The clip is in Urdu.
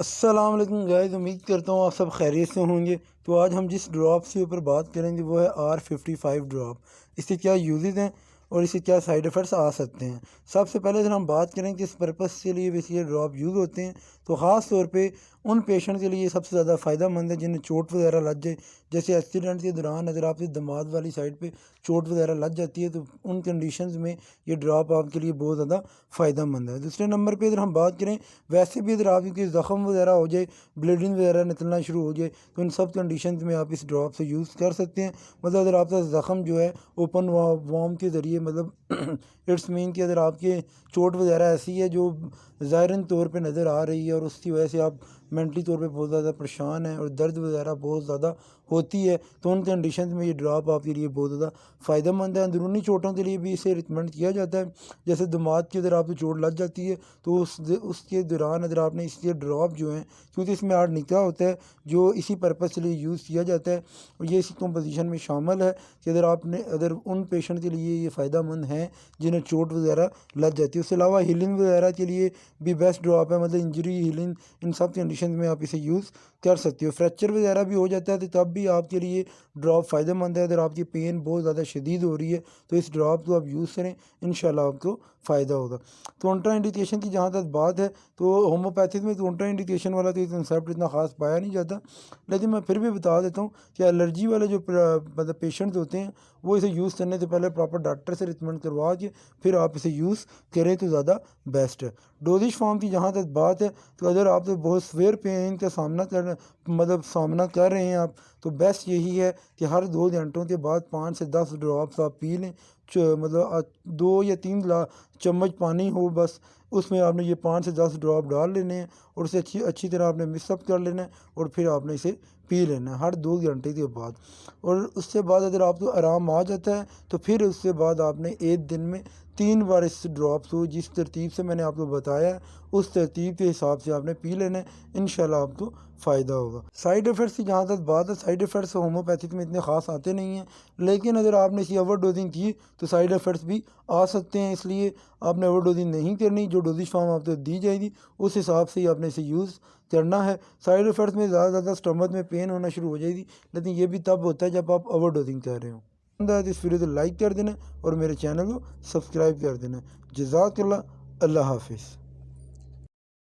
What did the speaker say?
السلام علیکم گائز، امید کرتا ہوں آپ سب خیریت سے ہوں گے۔ تو آج ہم جس ڈراپ کے اوپر بات کریں گے وہ ہے R55 ڈراپ۔ اس کے کیا یوزز ہیں اور اس سے کیا سائیڈ ایفیکٹس آ سکتے ہیں۔ سب سے پہلے اگر ہم بات کریں کہ اس پرپس کے لیے یہ ڈراپ یوز ہوتے ہیں تو خاص طور پہ ان پیشنٹ کے لیے سب سے زیادہ فائدہ مند ہے جنہیں چوٹ وغیرہ لگ جائے، جیسے ایکسیڈنٹ کے دوران اگر آپ کی دماغ والی سائڈ پہ چوٹ وغیرہ لگ جاتی ہے تو ان کنڈیشنز میں یہ ڈراپ آپ کے لیے بہت زیادہ فائدہ مند ہے۔ دوسرے نمبر پہ اگر ہم بات کریں ویسے بھی اگر آپ کی زخم وغیرہ ہو جائے، بلیڈنگ وغیرہ نکلنا شروع ہو جائے تو ان سب کنڈیشنز میں آپ اس ڈراپ سے یوز کر سکتے ہیں۔ مطلب اگر آپ کا زخم جو ہے اوپن وارم کے ذریعے، مطلب اٹس مین کہ اگر آپ کے چوٹ وغیرہ ایسی ہے جو ظاہراً طور پہ نظر آ رہی ہے اور اس کی وجہ سے آپ مینٹلی طور پہ بہت زیادہ پریشان ہیں اور درد وغیرہ بہت زیادہ ہوتی ہے تو ان کنڈیشنز میں یہ ڈراپ آپ کے لیے بہت زیادہ فائدہ مند ہے۔ اندرونی چوٹوں کے لیے بھی اسے ریکمنڈ کیا جاتا ہے، جیسے دماغ کی اگر آپ کو چوٹ لگ جاتی ہے تو اس کے دوران اگر آپ نے اس کے ڈراپ جو ہیں، کیونکہ اس میں آرٹ نکلا ہوتا ہے جو اسی پرپس کے لیے یوز کیا جاتا ہے اور یہ اسی کمپوزیشن میں شامل ہے کہ اگر ان پیشنٹ کے لیے یہ فائدہ مند ہیں جنہیں چوٹ وغیرہ لگ جاتی ہے۔ اس کے علاوہ ہیلنگ وغیرہ کے لیے بھی بیسٹ ڈراپ ہے، مطلب انجری ہیلنگ ان سب کنڈیشن میں آپ اسے یوز کر سکتے ہو۔ فریکچر وغیرہ بھی ہو جاتا ہے تو تب بھی آپ کے لیے ڈراپ فائدہ مند ہے۔ اگر آپ کی پین بہت زیادہ شدید ہو رہی ہے تو اس ڈراپ کو آپ یوز کریں، انشاءاللہ آپ کو فائدہ ہوگا۔ کونٹرا انڈیکیشن کی جہاں تک بات ہے تو ہومیوپیتھک میں کونٹرا انڈیکیشن والا تو یہ کنسیپٹ اتنا خاص پایا نہیں جاتا، لیکن میں پھر بھی بتا دیتا ہوں کہ الرجی والے جو مطلب پیشنٹس ہوتے ہیں وہ اسے یوز کرنے سے پہلے پراپر ڈاکٹر سے ریکمنڈ کروا کے پھر آپ اسے یوز کریں تو زیادہ بیسٹ ہے۔ ڈوزش فارم کی جہاں تک بات ہے تو اگر آپ بہت سویئر پین کا سامنا کر رہے ہیں آپ تو بیسٹ یہی ہے کہ ہر 2 گھنٹوں کے بعد 5 سے 10 ڈراپس آپ پی لیں، مطلب 2 یا 3 چمچ پانی ہو بس، اس میں آپ نے یہ 5 سے 10 ڈراپ ڈال لینے ہیں اور اسے اچھی طرح آپ نے مکس اپ کر لینا ہے اور پھر آپ نے اسے پی لینا ہے ہر 2 گھنٹے کے بعد۔ اور اس سے بعد اگر آپ کو آرام آ جاتا ہے تو پھر اس سے بعد آپ نے ایک دن میں 3 بار اس ڈراپس کو جس ترتیب سے میں نے آپ کو بتایا ہے اس ترتیب کے حساب سے آپ نے پی لینا ہے، انشاءاللہ آپ کو فائدہ ہوگا۔ سائیڈ ایفیکٹس کی جہاں تک بات ہے، سائیڈ ایفیکٹس ہومیوپیتھک میں اتنے خاص آتے نہیں ہیں، لیکن اگر آپ نے اسی اوور ڈوزنگ کی تو سائیڈ ایفیکٹس بھی آ سکتے ہیں، اس لیے آپ نے اوور ڈوزنگ نہیں کرنی۔ جو ڈوزش فارم آپ کو دی جائے گی اس حساب سے ہی آپ نے اسے یوز کرنا ہے۔ سائیڈ ایفیکٹس میں زیادہ اسٹمک میں پین ہونا شروع ہو جائے گی، لیکن یہ بھی تب ہوتا ہے جب آپ اوور ڈوزنگ کر رہے ہوں۔ اس ویڈیو کو لائک کر دینا اور میرے چینل کو سبسکرائب کر دینا۔ جزاک اللہ، اللہ حافظ۔